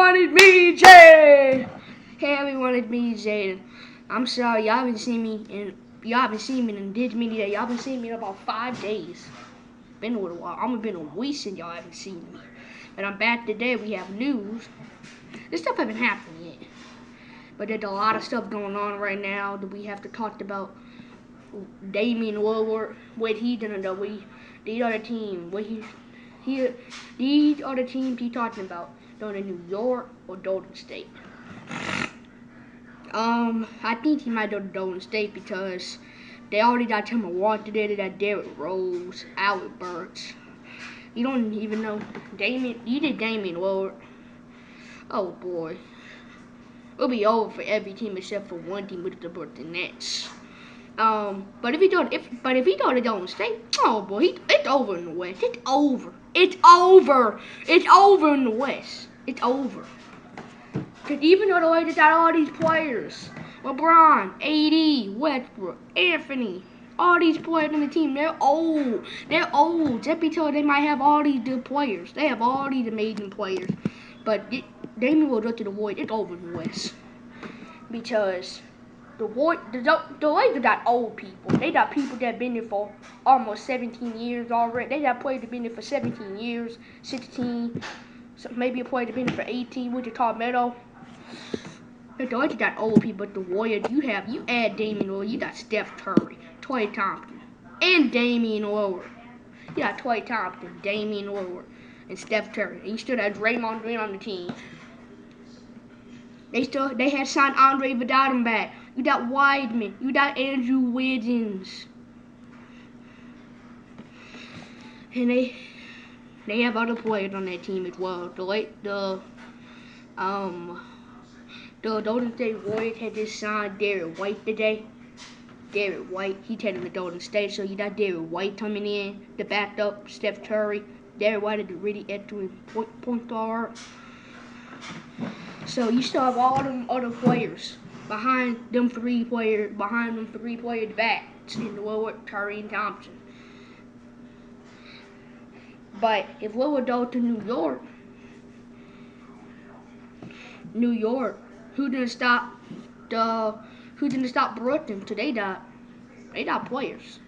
everyone, it's me, Jaden. Hey everyone, it's me, Jaden. I'm sorry, y'all haven't seen me in this many days. Y'all haven't seen me in about 5 days. Been a little while. I'm been a week since y'all haven't seen me. But I'm back today. We have news. This stuff haven't happened yet. But there's a lot of stuff going on right now that we have to talk about. Damian Lillard, what he done though. These are the team. These are the teams he talking about. Going to New York or Golden State. I think he might go to Golden State because they already got him a water there. They got Derrick Rose, Albert Burks. You don't even know Damian. You did Damian Lillard. Oh boy, it'll be over for every team except for one team, with the Brooklyn Nets. But if he go to Golden State, oh boy, it's over in the West. It's over. It's over. It's over in the West. It's over. Cause even though the Lakers got all these players, LeBron, AD, Westbrook, Anthony, all these players on the team, they're old. They're old. Just because they might have all these good players, they have all these amazing players. But Damian will go to the Void. It's over in the West because the Lakers got old people. They got people that been there for almost 17 years already. They got players that been there for 17 years, 16, so maybe a player that been there for 18, which is Carmelo. The Lakers got old people, but the Warriors, you add Damian Lillard, you got Steph Curry, Klay Thompson, and Damian Lillard. You got Klay Thompson, Damian Lillard, and Steph Curry. And you still had Draymond Green on the team. They had signed Andre Iguodala back. You got Wiseman. You got Andrew Wiggins. And they have other players on their team as well. The Golden State Warriors had just signed Derrick White today. Derrick White, he's heading to Golden State, so you got Derrick White coming in to back up Steph Curry. Derrick White is a really excellent point guard. So you still have all them other players behind them three players back in the Lillard, Curry, and Thompson. But if Lillard goes to New York, who didn't stop Brooklyn? So they got players.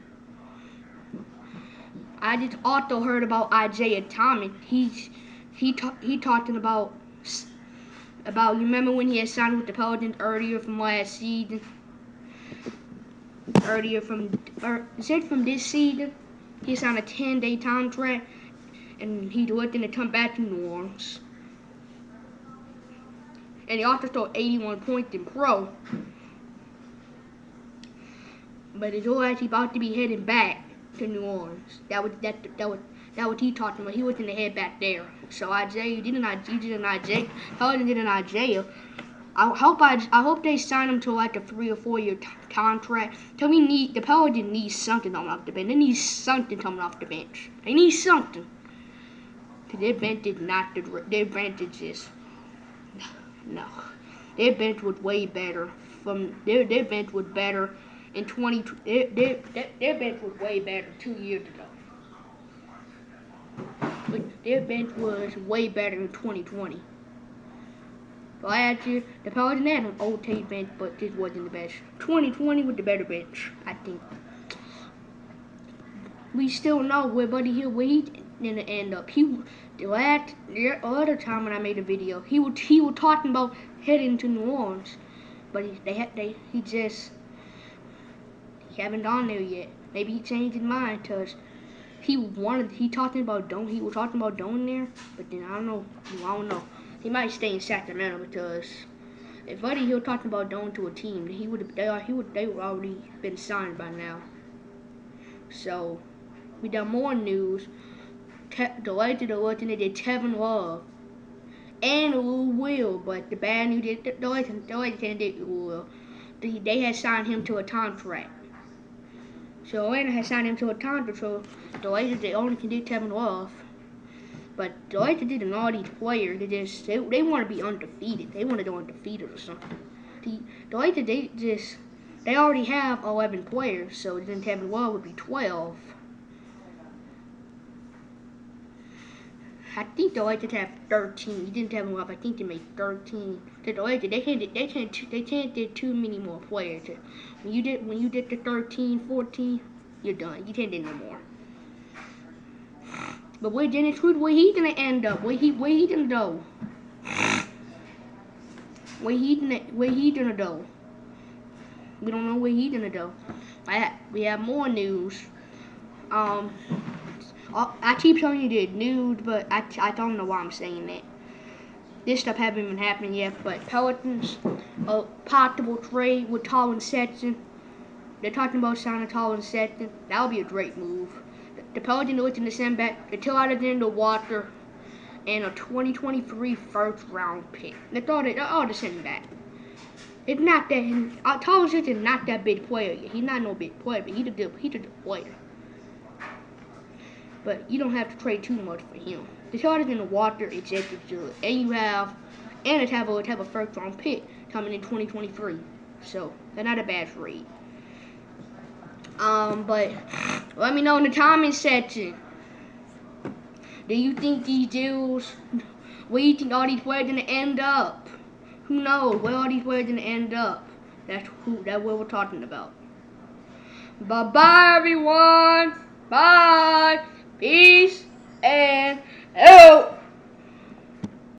I just also heard about Isaiah Thomas. He talking about you remember when he had signed with the Pelicans earlier from last season? From this season, he signed a 10-day contract, and he's looking to come back to New Orleans. And he also scored 81 points in pro. But it's all actually about to be heading back to New Orleans. That was he talking about. He was in the head back there. So Isaiah did an Isaiah. I hope they sign him to like a 3 or 4 year contract. Cause the Pelicans need something coming off the bench. They need something coming off the bench. They need something. Cause their bench is not their bench is just no. Their bench was way better. Their bench was better in their bench was way better 2 years ago. But their bench was way better in 2020. Last year, the Pelicans had an okay bench, but this wasn't the best. 2020 was the better bench, I think. We still know where Buddy Hield, where he's gonna end up. The other time when I made a video, he was talking about heading to New Orleans, but he haven't gone there yet. Maybe he changed his mind because he was talking about going there, but then I don't know. He might stay in Sacramento because if Buddy Hield talking about going to a team, they would already been signed by now. So we got more news. The Lakers are looking at Kevin Love and Lou Will, but the bad news is the Lakers can't get Lou Will. They had signed him to a contract. So Atlanta has signed him to a contract, so the Lakers they only can do Kevin Love. But the Lakers didn't all these players. They want to be undefeated. They want to go undefeated or something. The Lakers they already have 11 players, so then Kevin Love would be 12. I think the Lakers have 13. You didn't have them up. I think they made 13. The Lakers, they can't get too many more players. When you did the 13, 14, you're done. You can't do no more. But where he gonna end up? Where he gonna go? Where he gonna go? We don't know where he gonna go. We have more news. I keep telling you the news, but I don't know why I'm saying that. This stuff hasn't even happened yet, but Pelicans, a possible trade with Collin Sexton. They're talking about signing Collin Sexton. That would be a great move. The Pelicans are looking to send back the two out of the water and a 2023 first round pick. They're all to send back. It's not that Collin Sexton is not that big player yet. He's not no big player, but he's a good player. But you don't have to trade too much for him. The Chargers in the water is just as good, and it have a first round pick coming in 2023. So they're not a bad trade. But let me know in the comment section. Do you think these deals? Where do you think all these players gonna end up? Who knows where all these players gonna end up? That's what we're talking about. Bye everyone. Bye. Peace and out.